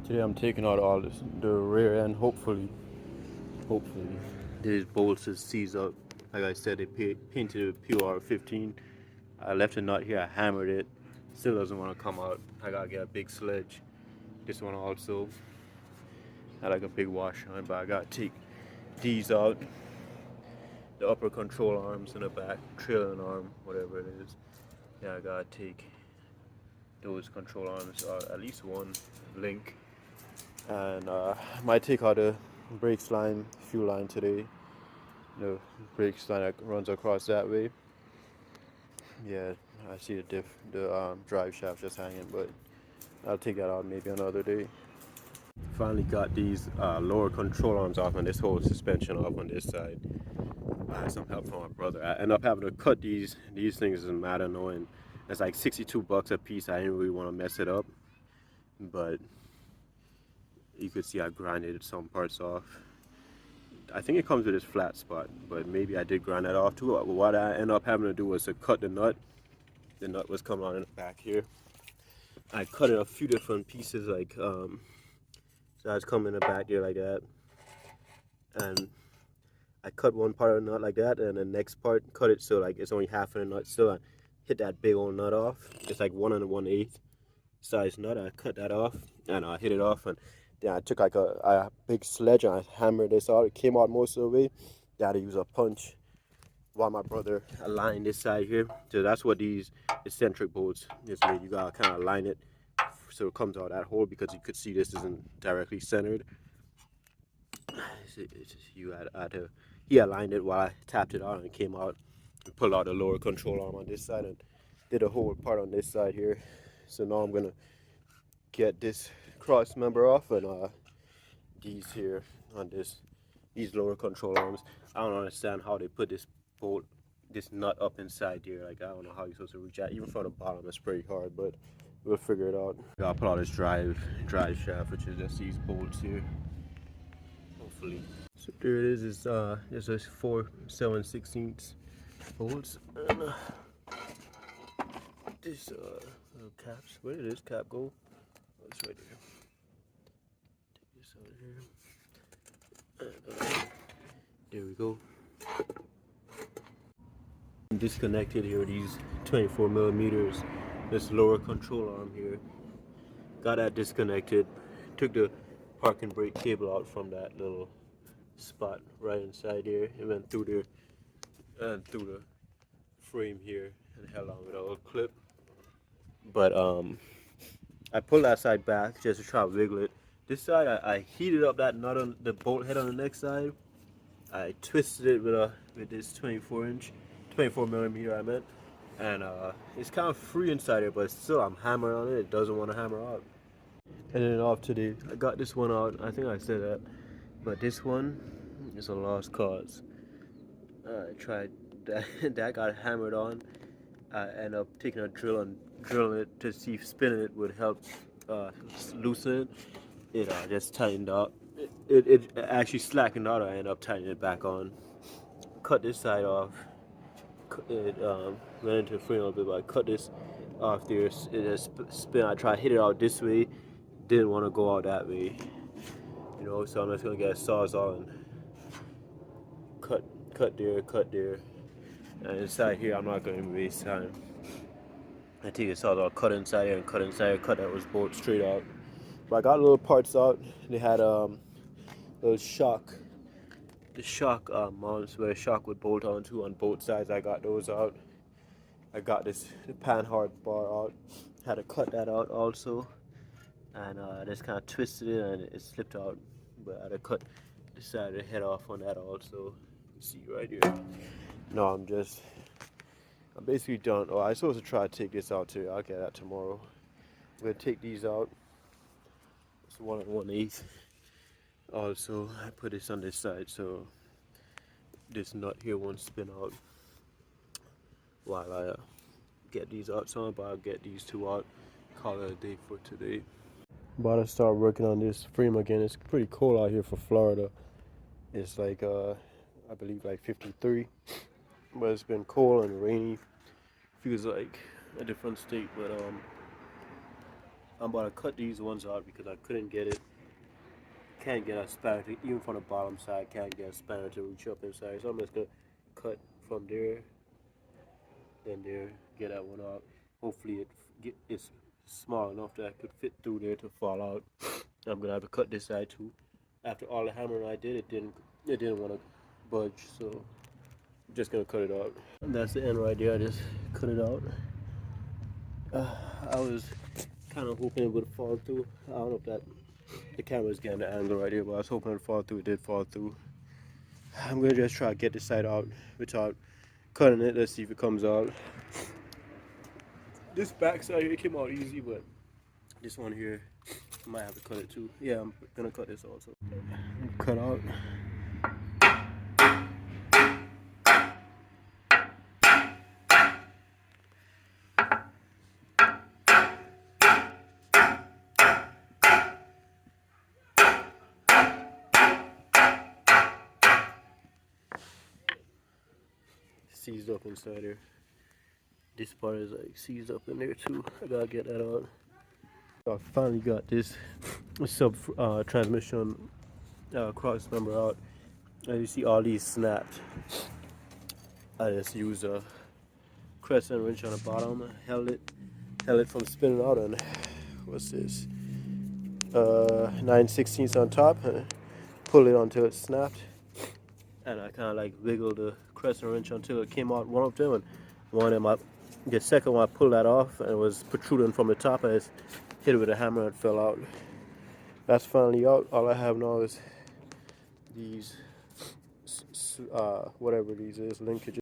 Today I'm taking out all this, the rear end. Hopefully, these bolts is seized up. Like I said, they painted it PR 15. I left a nut here. I hammered it. Still doesn't want to come out. I gotta get a big sledge. This one also had like a big wash on it, but I gotta take these out. The upper control arms and the back trailing arm, whatever it is. Yeah, I gotta take those control arms, at least one link. And I might take out the brakes line, fuel line today. The brakes line that runs across that way. Yeah, I see the drive shaft just hanging, but I'll take that out maybe another day. Finally got these lower control arms off and this whole suspension off on this side. I had some help from my brother. I ended up having to cut these. These things is mad annoying. It's like 62 bucks a piece. I didn't really want to mess it up, but you could see I grinded some parts off. I think it comes with this flat spot, but maybe I did grind that off too. What I ended up having to do was to cut the nut. The nut was coming out in the back here. I cut it a few different pieces, like so I was coming in the back here like that, and I cut one part of the nut like that, and the next part cut it so like it's only half of the nut. Still, I hit that big old nut off. It's like 1 1/8 size nut. I cut that off and I hit it off, and then I took like a big sledge and I hammered this out. It came out most of the way. I had to use a punch while my brother aligned this side here. So that's what these eccentric bolts is made. You gotta kind of align it so it comes out that hole, because you could see this isn't directly centered. He aligned it while I tapped it out, and it came out. And pulled out the lower control arm on this side and did a whole part on this side here. So now I'm gonna get this cross member off, and these here on these lower control arms. I don't understand how they put this bolt, this nut up inside here. Like, I don't know how you're supposed to reach out. Even from the bottom, it's pretty hard, but we'll figure it out. I'll put out this drive shaft, which is just these bolts here. Hopefully. So there it is. It's just 4 7/16 bolts. And this little caps. Where did this cap go? Oh, it's right there. Take this out here. There we go. Disconnected here these 24 millimeters. This lower control arm here. Got that disconnected. Took the parking brake cable out from that little spot right inside here. It went through there and through the frame here and held on with a little clip. But I pulled that side back just to try to wiggle it. This side, I heated up that nut on the bolt head on the next side. I twisted it with this 24 millimeter I meant, and it's kind of free inside here, but still I'm hammering on it. It doesn't want to hammer out. And then off today, I got this one out. I think I said that, but this one is a lost cause. I tried that. That got hammered on. I ended up taking a drill and drilling it to see if spinning it would help loosen it. It just tightened up. It actually slackened out. I ended up tightening it back on. Cut this side off. It ran into the frame a little bit, but I cut this off there. It just spin. I tried to hit it out this way. Didn't want to go out that way. You know, so I'm just gonna get a sawzall and cut there. And inside here, I'm not gonna waste time. I take a sawzall, cut inside here and cut inside here, cut that was bolt straight out. But I got little parts out. They had little shock, the shock mounts where the shock would bolt onto on both sides. I got those out. I got the panhard bar out. Had to cut that out also, and just kind of twisted it and it slipped out. But I had to cut the side of the head off on that also. You can see right here. No, I'm basically done. Oh, I'm supposed to try to take this out too. I'll get that tomorrow. I'm gonna take these out. It's 1 1/8. Also, I put this on this side so this nut here won't spin out while I get these out. So I'll get these two out. Call it a day for today. About to start working on this frame again. It's pretty cold out here for Florida. It's like I believe like 53, but it's been cold and rainy. Feels like a different state, but I'm about to cut these ones out because I couldn't get it. Can't get a spanner to, even from the bottom side, can't get a spanner to reach up inside. So I'm just gonna cut from there, then there, get that one out. Hopefully it's small enough that I could fit through there to fall out. I'm gonna have to cut this side too. After all the hammering I did, it didn't want to budge, so I'm just gonna cut it out. And that's the end right there. I just cut it out. I was kind of hoping it would fall through. I don't know if that the camera's getting the angle right here, but I was hoping it'd fall through. It did fall through. I'm gonna just try to get this side out without cutting it. Let's see if it comes out. This back side here came out easy, but this one here, I might have to cut it too. Yeah, I'm gonna cut this also. Cut out. Seized up inside here. This part is like seized up in there too. I gotta get that out. I finally got this sub transmission cross member out. As you see, all these snapped. I just used a crescent wrench on the bottom, held it from spinning out, and what's this? 9/16 on top, and pull it until it snapped. And I kind of like wiggled the crescent wrench until it came out one of them, and one of them, the second one I pulled that off and it was protruding from the top. I just hit it with a hammer and it fell out. That's finally out. All I have now is these, whatever these is, linkages.